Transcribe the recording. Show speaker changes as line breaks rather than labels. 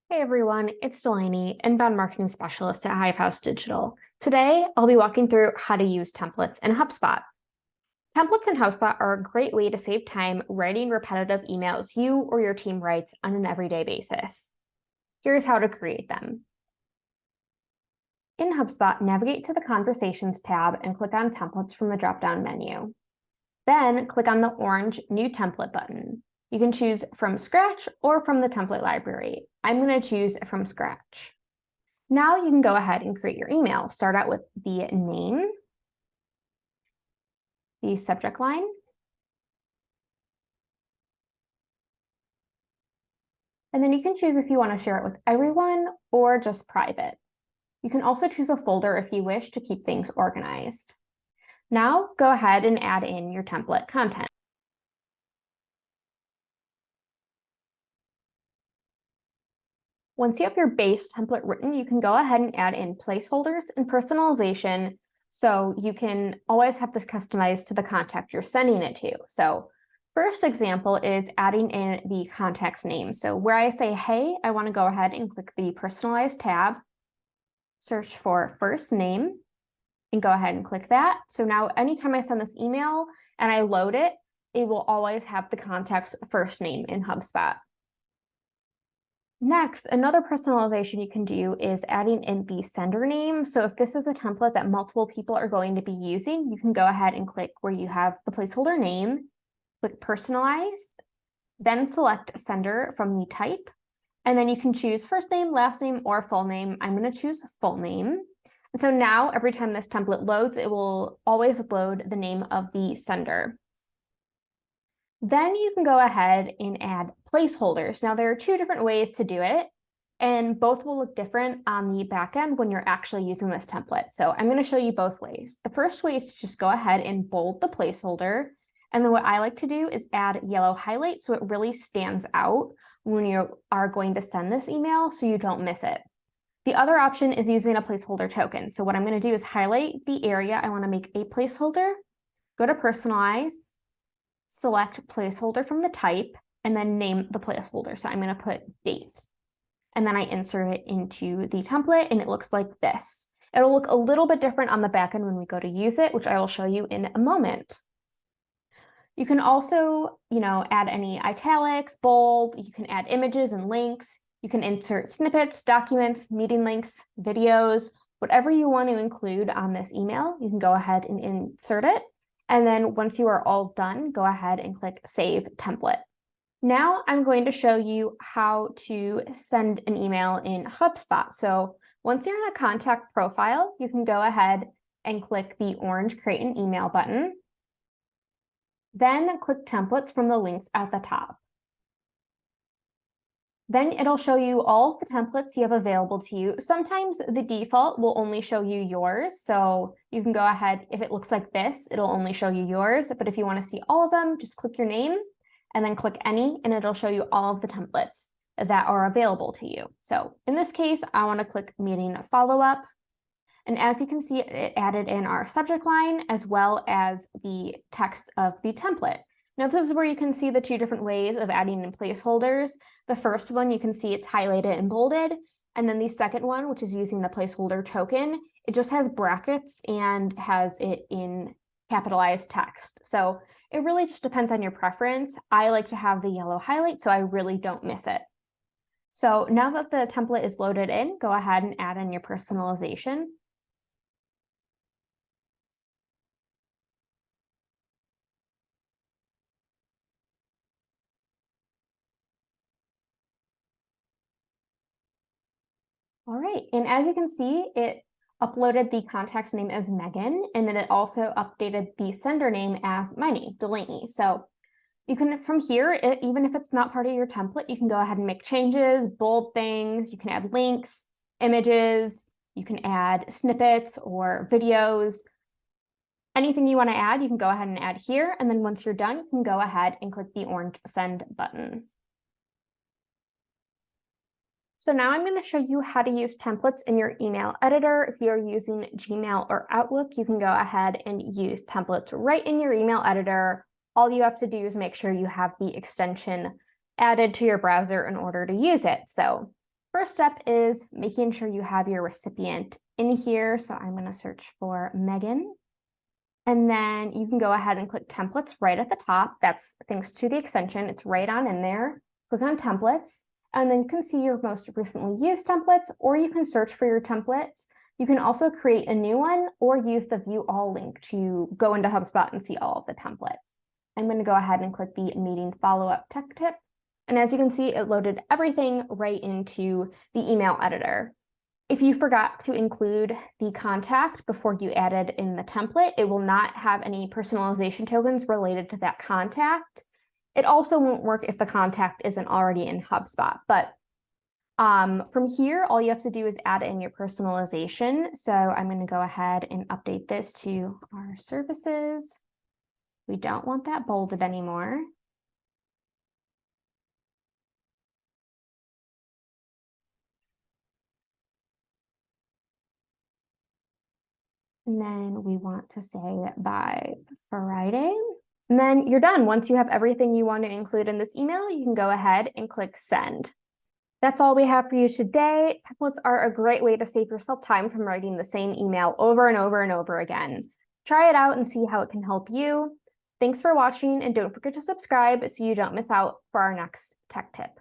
Hey everyone, it's Delaney, inbound marketing specialist at Hivehouse Digital. Today, I'll be walking through how to use templates in HubSpot. Templates in HubSpot are a great way to save time writing repetitive emails you or your team writes on an everyday basis. Here's how to create them. In HubSpot, navigate to the Conversations tab and click on Templates from the drop-down menu. Then click on the orange New Template button. You can choose from scratch or from the template library. I'm going to choose from scratch. Now you can go ahead and create your email. Start out with the name, the subject line, and then you can choose if you want to share it with everyone or just private. You can also choose a folder if you wish to keep things organized. Now go ahead and add in your template content. Once you have your base template written, you can go ahead and add in placeholders and personalization so you can always have this customized to the contact you're sending it to. So first example is adding in the contact's name. So where I say, hey, I want to go ahead and click the personalized tab, search for first name, and go ahead and click that. So now anytime I send this email and I load it, it will always have the contact's first name in HubSpot. Next, another personalization you can do is adding in the sender name. So if this is a template that multiple people are going to be using, you can go ahead and click where you have the placeholder name, click personalize, then select sender from the type, and then you can choose first name, last name, or full name. I'm going to choose full name. And so now every time this template loads, it will always load the name of the sender. Then you can go ahead and add placeholders. Now, there are two different ways to do it, and both will look different on the back end when you're actually using this template. So I'm going to show you both ways. The first way is to just go ahead and bold the placeholder. And then what I like to do is add yellow highlight so it really stands out when you are going to send this email so you don't miss it. The other option is using a placeholder token. So what I'm going to do is highlight the area I want to make a placeholder, go to personalize, select placeholder from the type, and then name the placeholder. So I'm going to put date. And then I insert it into the template, and it looks like this. It'll look a little bit different on the back end when we go to use it, which I will show you in a moment. You can also, add any italics, bold, you can add images and links, you can insert snippets, documents, meeting links, videos, whatever you want to include on this email, you can go ahead and insert it. And then once you are all done, go ahead and click Save Template. Now I'm going to show you how to send an email in HubSpot. So once you're in a contact profile, you can go ahead and click the orange Create an Email button. Then click Templates from the links at the top. Then it'll show you all of the templates you have available to you. Sometimes the default will only show you yours. So you can go ahead, if it looks like this, it'll only show you yours. But if you want to see all of them, just click your name and then click any, and it'll show you all of the templates that are available to you. So in this case, I want to click meeting follow-up. And as you can see, it added in our subject line as well as the text of the template. Now, this is where you can see the two different ways of adding in placeholders. The first one, you can see it's highlighted and bolded. And then the second one, which is using the placeholder token, it just has brackets and has it in capitalized text. So it really just depends on your preference. I like to have the yellow highlight, so I really don't miss it. So now that the template is loaded in, go ahead and add in your personalization. All right, and as you can see, it uploaded the contact's name as Megan, and then it also updated the sender name as my name, Delaney. So you can, from here, even if it's not part of your template, you can go ahead and make changes, bold things, you can add links, images, you can add snippets or videos. Anything you want to add, you can go ahead and add here, and then once you're done, you can go ahead and click the orange send button. So now I'm going to show you how to use templates in your email editor. If you're using Gmail or Outlook, you can go ahead and use templates right in your email editor. All you have to do is make sure you have the extension added to your browser in order to use it. So First step is making sure you have your recipient in here. So I'm going to search for Megan. And then you can go ahead and click templates right at the top. That's thanks to the extension. It's right on in there. Click on templates, and then you can see your most recently used templates, or you can search for your templates. You can also create a new one or use the view all link to go into HubSpot and see all of the templates. I'm going to go ahead and click the meeting follow-up tech tip. And as you can see, it loaded everything right into the email editor. If you forgot to include the contact before you added in the template, it will not have any personalization tokens related to that contact. It also won't work if the contact isn't already in HubSpot. But from here, all you have to do is add in your personalization. So I'm going to go ahead and update this to our services. We don't want that bolded anymore. And then we want to say by Friday. And then you're done. Once you have everything you want to include in this email, you can go ahead and click send. That's all we have for you today. Templates are a great way to save yourself time from writing the same email over and over and over again. Try it out and see how it can help you. Thanks for watching, and don't forget to subscribe so you don't miss out for our next tech tip.